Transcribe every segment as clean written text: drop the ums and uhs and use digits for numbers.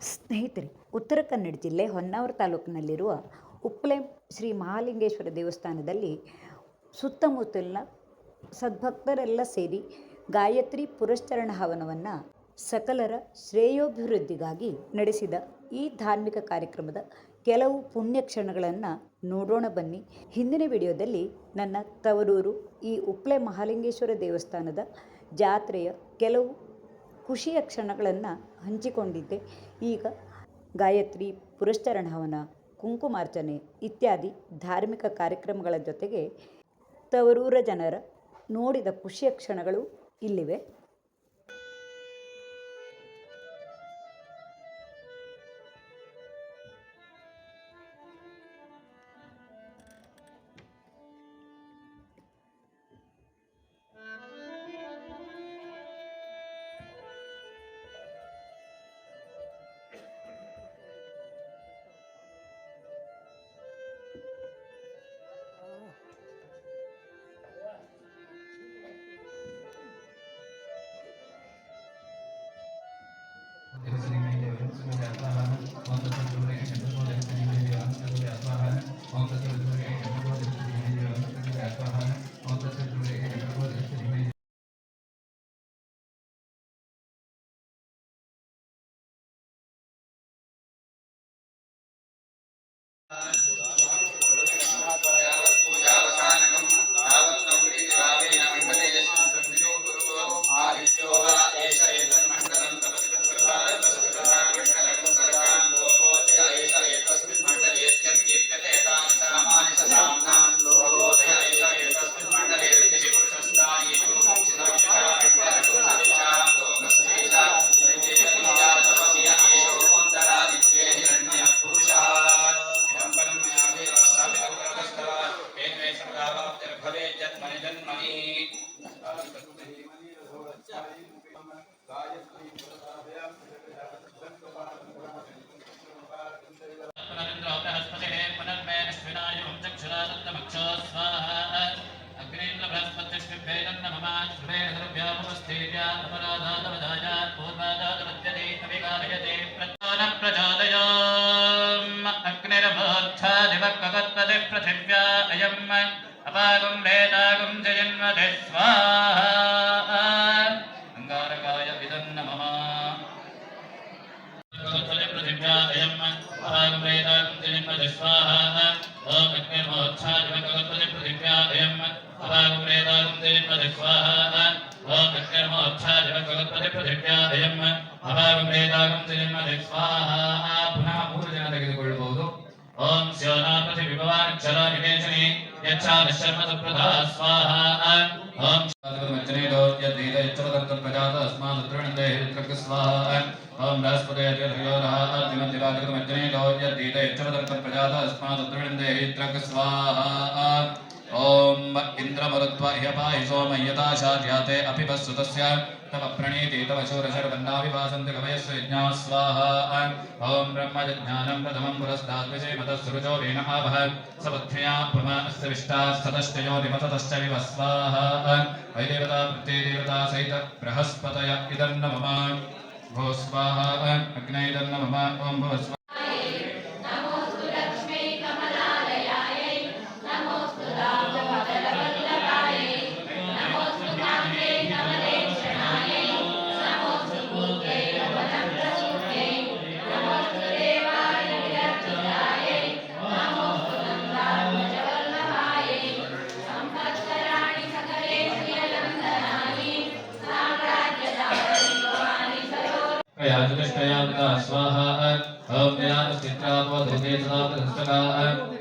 ಸ್ನೇಹಿತರೆ, ಉತ್ತರ ಕನ್ನಡ ಜಿಲ್ಲೆ ಹೊನ್ನಾವರ ತಾಲೂಕಿನಲ್ಲಿರುವ ಉಪ್ಲೆ ಶ್ರೀ ಮಹಾಲಿಂಗೇಶ್ವರ ದೇವಸ್ಥಾನದಲ್ಲಿ ಸುತ್ತಮುತ್ತಲಿನ ಸದ್ಭಕ್ತರೆಲ್ಲ ಸೇರಿ ಗಾಯತ್ರಿ ಪುರಶ್ಚರಣ ಹವನವನ್ನು ಸಕಲರ ಶ್ರೇಯೋಭಿವೃದ್ಧಿಗಾಗಿ ನಡೆಸಿದ ಈ ಧಾರ್ಮಿಕ ಕಾರ್ಯಕ್ರಮದ ಕೆಲವು ಪುಣ್ಯ ಕ್ಷಣಗಳನ್ನು ನೋಡೋಣ ಬನ್ನಿ. ಹಿಂದಿನ ವಿಡಿಯೋದಲ್ಲಿ ನನ್ನ ತವರೂರು ಈ ಉಪ್ಲೆ ಮಹಾಲಿಂಗೇಶ್ವರ ದೇವಸ್ಥಾನದ ಜಾತ್ರೆಯ ಕೆಲವು ಖುಷಿಯ ಕ್ಷಣಗಳನ್ನು ಹಂಚಿಕೊಂಡಿದ್ದೆ. ಈಗ ಗಾಯತ್ರಿ ಪುರಶ್ಚರಣ ಹವನ, ಕುಂಕುಮಾರ್ಚನೆ ಇತ್ಯಾದಿ ಧಾರ್ಮಿಕ ಕಾರ್ಯಕ್ರಮಗಳ ಜೊತೆಗೆ ತವರೂರ ಜನರ ನೋಡಿದ ಖುಷಿಯ ಕ್ಷಣಗಳು ಇಲ್ಲಿವೆ. पृथिव्या अयम् अपागं वेदागं जयन्मते स्वाहा अंगारकाय विदं नमः पृथिव्या अयम् अपागं वेदागं जयन्मते स्वाहा ओम अग्निर्मोक्षाय भगवते पृथिव्या अयम् अपागं वेदागं जयन्मते स्वाहा ओम अग्निर्मोक्षाय भगवते पृथिव्या अयम् अपागं वेदागं जयन्मते स्वाहा पुनः पूर्वजन ತೆಗೆದುಕೊಳ್ಳಬಹುದು. ओम स्योना पृथ्वी भवान क्षरा निवेशने यच्छान शर्म सुप्रधा स्वाहा ओम मज्जने दो यदीद यच्छवदत्त प्रजात अस्मात् त्रिणन्दे हित्रक स्वाहा ओम बृहस्पते यद्योरः दिमन्दिराजक मज्जने दो यदीद यच्छवदत्त प्रजात अस्मात् त्रिणन्दे हित्रक स्वाहा ओम इंद्रमरुत्वा ह्यपाहि सोमय्यदाशाध्याते अपि वस्सुतस्य तव प्रणीति तव शूरशर्वन्नाभिवासन्ति कवयस्व यज्ञा स्वाहा ओम ब्रह्मज्ञानं प्रथमं पुरस्तात् विजयमतस्सृजो वेन आवह सपत्न्या पुमास्य विष्टास्ततश्चयोरिमततश्च विव स्वाहा वैदेवता प्रत्येदेवता सहित बृहस्पतय इदं नमः भो स्वाहा अग्ने इदं नमः ओम भव स्वाहा ओम कयानश्चित्रावधूते सदा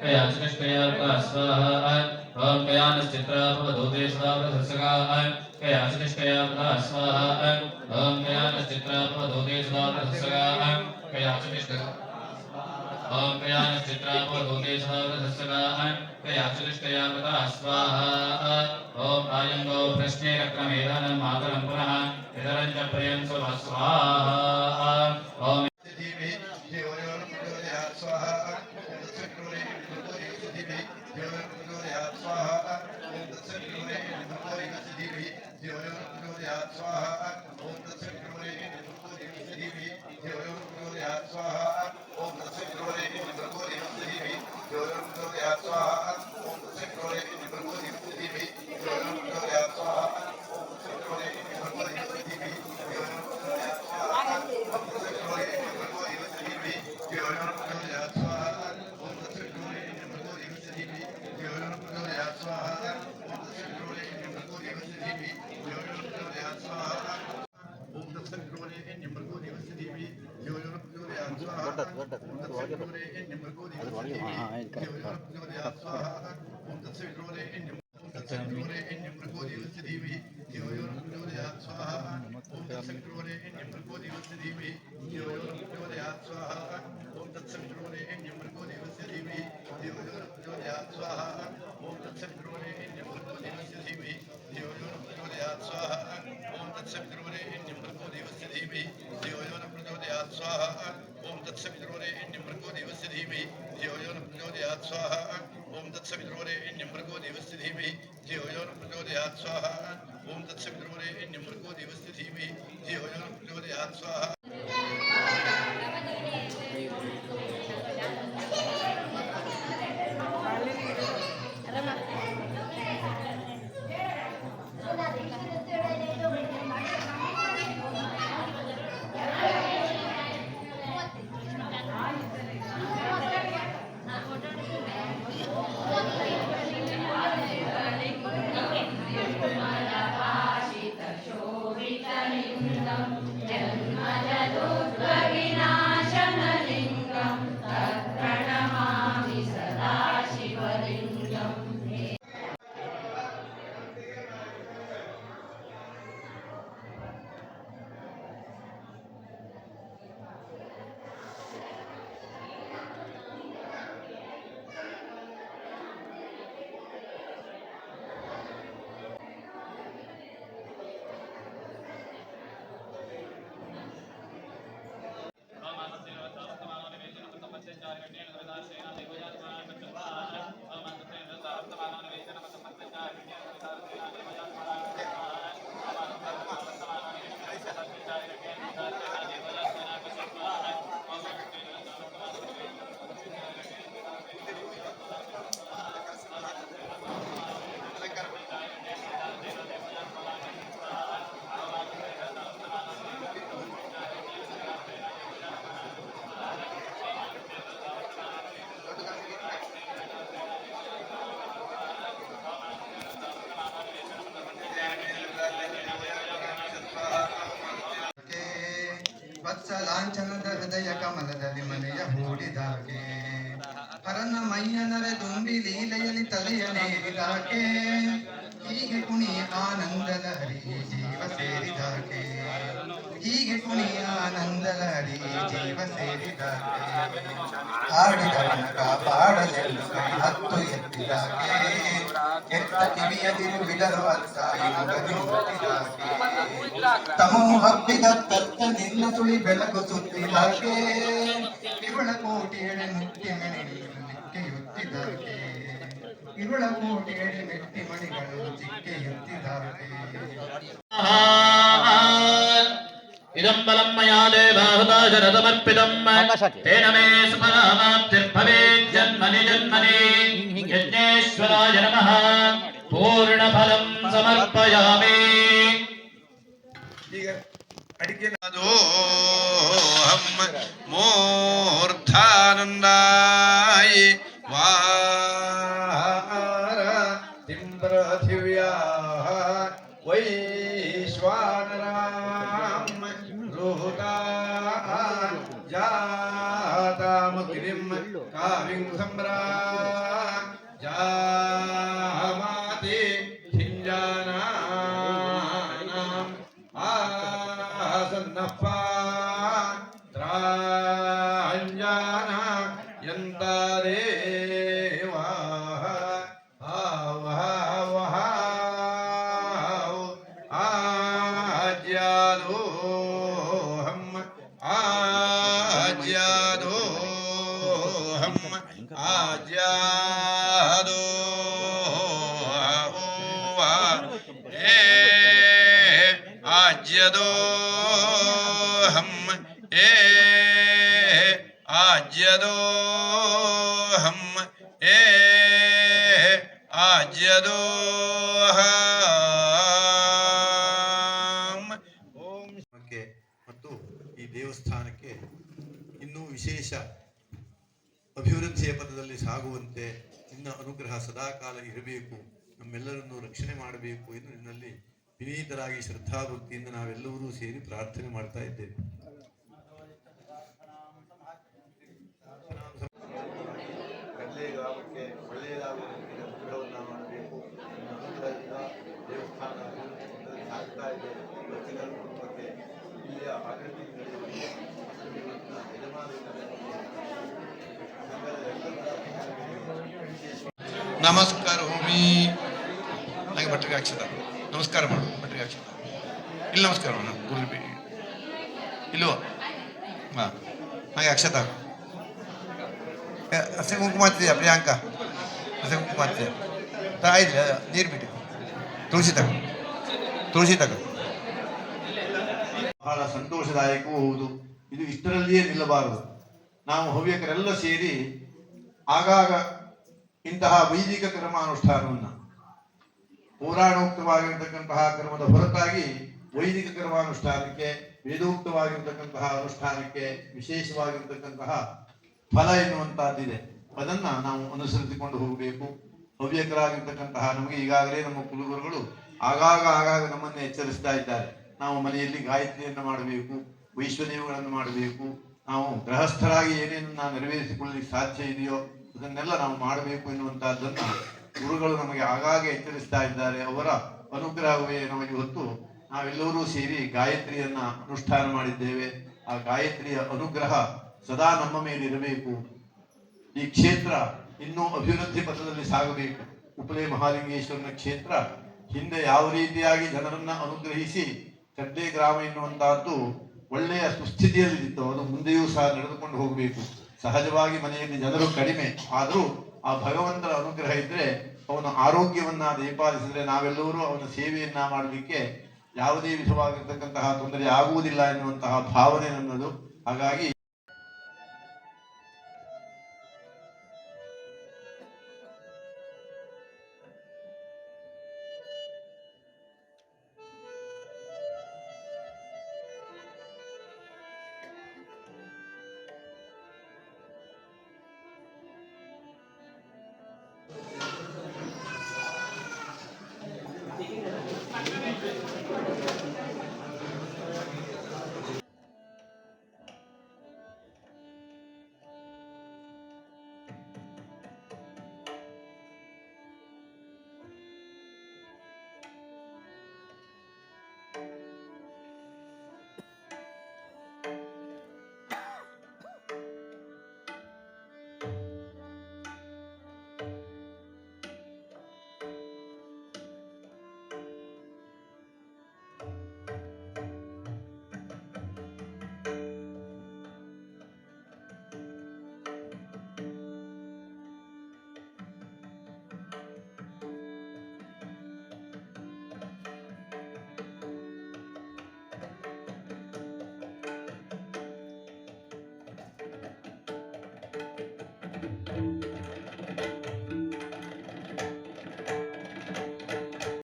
कयाचनिष्ठया स्वाहा ओम कयानश्चित्रावधूते सदा कयाचनिष्ठया स्वाहा ओम कयानश्चित्रावधूते सदा कयाचनिष्ठया ओम कयानश्चित्रावधूते सदा कयाचनिष्ठया स्वाहा ओम आयंगो प्रश्ने रक्रमेदन मातरं पुनः इदरं च प्रियं स्वाहा ओम स्वाहा ओम तत्सवितुर्वरेण्यं भर्गो देवस्य धीमहि धियो यो न प्रचोदयात् ವತ್ಸಲಾಂಛನದ ಹೃದಯ ಕಮಲದಲ್ಲಿ ಮನೆಯ ಹೂಡಿದಾಗೆ ಹರನ ಮೈಯನರೆ ತುಂಬಿ ಲೀಲೆಯಲ್ಲಿ ತಲೆಯ ನೇರಿದಾಕೆ ಹೀಗೆ ಕುಣಿ ಆನಂದದ ಹರಿ ಜೀವ ಸೇರಿದಾಕೆ ಹೀಗೆ ಕುಣಿ ಆನಂದದ ಹರಿ ಜೀವ ಸೇರಿದಾಕೆ ಹಾಡಿದವನ ಕಾಪಾಡಲೆಂದು ಕೈ ಹತ್ತು ಎತ್ತಿದಾಕೆ ಎತ್ತ ಕಿವಿಯದಿರು ಬಿಡರು ಅತ್ತಾಯಿ ಮಗದಿ ಮುಟ್ಟಿದಾಕೆ ತಮು ಹಬ್ಬಿದ ತತ್ತ ನಿನ್ನ ಸುಳಿ ಬೆಳಕು ಸುತ್ತಿದಾಕೆ ಇವಳ ಕೋಟಿ ಎಳೆ ಮುಟ್ಟಿ ಮಣಿಗಳು ಚಿಕ್ಕೆಯುತ್ತಿದಾಕೆ ಇವಳ ಕೋಟಿ ಎಳೆ ಮೆಟ್ಟಿ ಮಣಿಗಳು ಚಿಕ್ಕೆಯುತ್ತಿದಾಕೆ ಇದಂ ಬಲಂ ಮಯಾ ದೇವಾಹುತಾಶರಥಮರ್ಪಿತಂ ತೇನ ಮೇ ಸುಫಲಾಮಾಪ್ತಿರ್ಭವೇತ್ ಜನ್ಮನಿ ಜನ್ಮನಿ ಯಜ್ಞೇಶ್ವರಾಯ ನಮಃ ಪೂರ್ಣಫಲಂ ಸಮರ್ಪಯಾಮಿ. ಈಗ ಅಡಿಕೆ ಮೂರ್ಧಾನಂದಾಯ ವಾರ ತಿಂಬ್ರಥಿವ್ಯಾ ವೈಶ್ವಾನರಾಮ ರೋಗಾ ಜಾತಾಮಗ್ನಿಂ ಕಾವಿಂ ಸಂಬ್ರಾ ಜಾಮಾತಿ ಧಿಂಜಾನಾನಾಂ ಆಸನ್ನಪ್ಪ ತ್ರಾಂಜಾನ ಯಂತರೇವಾ ಆಜ್ಯಾದೋಹಂ ಆಜ್ಯಾದೋಹಂ ಆಜ್ಯಾದೋಹಂ ಆಜ್ಯದೋಹಂ ಏ ಆಜ್ಯದೋಹಂ. ಓಂ ಮತ್ತು ಈ ದೇವಸ್ಥಾನಕ್ಕೆ ಇನ್ನೂ ವಿಶೇಷ ಅಭಿವೃದ್ಧಿಯ ಪಥದಲ್ಲಿ ಸಾಗುವಂತೆ ನಿನ್ನ ಅನುಗ್ರಹ ಸದಾಕಾಲ ಇರಬೇಕು, ನಮ್ಮೆಲ್ಲರನ್ನು ರಕ್ಷಣೆ ಮಾಡಬೇಕು ಎಂದು ನಿನ್ನಲ್ಲಿ ವಿನೀತರಾಗಿ ಶ್ರದ್ಧಾಭಕ್ತಿಯಿಂದ ನಾವೆಲ್ಲರೂ ಸೇರಿ ಪ್ರಾರ್ಥನೆ ಮಾಡ್ತಾ ಇದ್ದೇವೆ. ಗ್ರಾಮಕ್ಕೆ ಒಳ್ಳೆಯದಾಗುವಂತೆ ಅನುಗ್ರಹವನ್ನು ಮಾಡಬೇಕು. ಅನುಗ್ರಹದಿಂದ ದೇವಸ್ಥಾನ ಸಾಗ್ತಾ ಇದೆ. ಭಕ್ತಿಗಳ ಕುಟುಂಬಕ್ಕೆ ಇಲ್ಲಿಯ ಆಡಳಿತ ನಮಸ್ಕಾರ ಹೋಮಿ ನನಗೆ ಭಟ್ರಿಗೆ ಹಾಕ್ಸಿದ ನಮಸ್ಕಾರ ಮಾಡು. ಭಟ್ರಿಗೆ ಹಾಕ್ಸಿದ ಇಲ್ಲಿ ನಮಸ್ಕಾರ ಮಾಡು. ಗುರು ಇಲ್ವೋ ಹಾಂ ಹಾಗೆ ಅಕ್ಷತ ಹಸಿ ಕುಂಕುಮ ಹಚ್ಚಿದೆಯಾ ಪ್ರಿಯಾಂಕಾ? ಹಸಿ ಕುಂಕುಮ ಹಚ್ಚಿದೆ ಆಯ್ತು. ನೀರು ಬಿಟ್ಟು ತುಳಸಿ ತಗ ಬಹಳ ಸಂತೋಷದಾಯಕವೂ ಹೌದು. ಇದು ಇಷ್ಟರಲ್ಲಿಯೇ ನಿಲ್ಲಬಾರದು. ನಾವು ಹವ್ಯಕರೆಲ್ಲ ಸೇರಿ ಆಗಾಗ ಇಂತಹ ವೈದಿಕ ಕರ್ಮಾನುಷ್ಠಾನವನ್ನು ಪೌರಾಣೋಕ್ತವಾಗಿರ್ತಕ್ಕಂತಹ ಕರ್ಮದ ಹೊರತಾಗಿ ವೈದಿಕ ಕರ್ಮಾನುಷ್ಠಾನಕ್ಕೆ, ವೇದೋಕ್ತವಾಗಿರ್ತಕ್ಕಂತಹ ಅನುಷ್ಠಾನಕ್ಕೆ ವಿಶೇಷವಾಗಿರ್ತಕ್ಕಂತಹ ಫಲ ಎನ್ನುವಂತಹದ್ದಿದೆ. ಅದನ್ನ ನಾವು ಅನುಸರಿಸಿಕೊಂಡು ಹೋಗಬೇಕು. ಹವ್ಯಕರಾಗಿರ್ತಕ್ಕಂತಹ ನಮಗೆ ಈಗಾಗಲೇ ನಮ್ಮ ಕುಲಗುರುಗಳು ಆಗಾಗ ನಮ್ಮನ್ನು ಎಚ್ಚರಿಸ್ತಾ ಇದ್ದಾರೆ. ನಾವು ಮನೆಯಲ್ಲಿ ಗಾಯತ್ರಿಯನ್ನು ಮಾಡಬೇಕು, ವೈಶ್ವದೇವಗಳನ್ನು ಮಾಡಬೇಕು, ನಾವು ಗೃಹಸ್ಥರಾಗಿ ಏನೇನು ನೆರವೇರಿಸಿಕೊಳ್ಳಲಿಕ್ಕೆ ಸಾಧ್ಯ ಇದೆಯೋ ಅದನ್ನೆಲ್ಲ ನಾವು ಮಾಡಬೇಕು ಎನ್ನುವಂತಹದ್ದನ್ನ ಗುರುಗಳು ನಮಗೆ ಆಗಾಗ ಎಚ್ಚರಿಸ್ತಾ ಇದ್ದಾರೆ. ಅವರ ಅನುಗ್ರಹವೇ ನಮಗೆ ಹೊತ್ತು ನಾವೆಲ್ಲರೂ ಸೇರಿ ಗಾಯತ್ರಿಯನ್ನ ಅನುಷ್ಠಾನ ಮಾಡಿದ್ದೇವೆ. ಆ ಗಾಯತ್ರಿಯ ಅನುಗ್ರಹ ಸದಾ ನಮ್ಮ ಮೇಲೆ ಇರಬೇಕು. ಈ ಕ್ಷೇತ್ರ ಇನ್ನೂ ಅಭಿವೃದ್ಧಿ ಪಥದಲ್ಲಿ ಸಾಗಬೇಕು. ಉಪ್ಪಲೆ ಮಹಾಲಿಂಗೇಶ್ವರನ ಕ್ಷೇತ್ರ ಹಿಂದೆ ಯಾವ ರೀತಿಯಾಗಿ ಜನರನ್ನ ಅನುಗ್ರಹಿಸಿ ಕಡ್ಡೆ ಗ್ರಾಮ ಎನ್ನುವಂತಹದ್ದು ಒಳ್ಳೆಯ ಸುಸ್ಥಿತಿಯಲ್ಲಿತ್ತು, ಅದು ಮುಂದೆಯೂ ಸಹ ನಡೆದುಕೊಂಡು ಹೋಗಬೇಕು. ಸಹಜವಾಗಿ ಮನೆಯಲ್ಲಿ ಜನರು ಕಡಿಮೆ ಆದರೂ ಆ ಭಗವಂತನ ಅನುಗ್ರಹ ಇದ್ರೆ ಅವನ ಆರೋಗ್ಯವನ್ನ ದಯಪಾಲಿಸಿದ್ರೆ ನಾವೆಲ್ಲರೂ ಅವನ ಸೇವೆಯನ್ನ ಮಾಡಲಿಕ್ಕೆ ಯಾವುದೇ ವಿಧವಾಗಿರ್ತಕ್ಕಂತಹ ತೊಂದರೆ ಆಗುವುದಿಲ್ಲ ಎನ್ನುವಂತಹ ಭಾವನೆ ನನ್ನದು. ಹಾಗಾಗಿ